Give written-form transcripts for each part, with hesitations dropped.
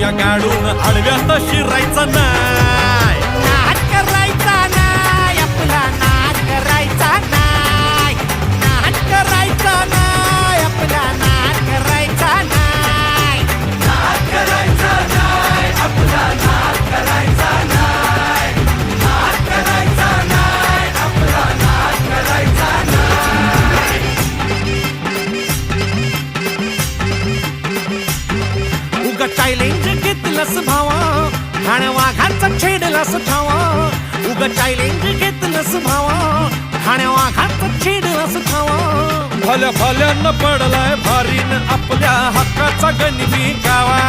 या गाडून आडव्यात शिरायचा नाही. नाद करायचा नाही आपला, नाद करायचा नाही, नाद करायचा नाही आपला, नाद करायचा नाही, नाद करायचा नाही आपला, नाद करायचा नाही, नाद करायचा नाही आपला, नाद करायचा नाही. उगा चॅलेंज घेतलंस भावा, ठाण वाघाचा छेडलास ठावा. उगा चॅलेंज घेतलंस भावा, ठाण वाघाचा छेडलास ठावा. भल्या भल्यानं पडलाय भारीन आपल्या हक्काचा गनिमी गावा.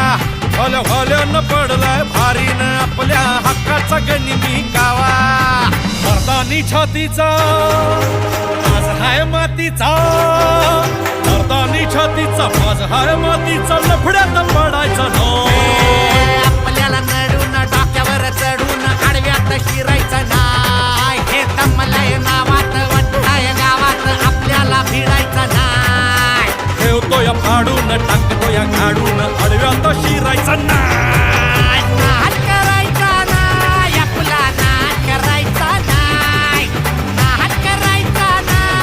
भल्या भल्यानं पडलाय भारीन आपल्या हक्काचा गनिमी गावा. मर्दानी छातीचा आज हाय मातीचा, मर्दानी छातीचा आज हाय मातीचा, लफड्यात पडायचा नो. आपल्याला नडून डोक्यावर चढून आडव्यात शिरायचं नाही. हे दमलय नावात वट्टाय गावात आपल्याला भिडायचं नाही. ठेवतो या फाडून टाकतो या गाडून आडव्यात शिरायचा नाही.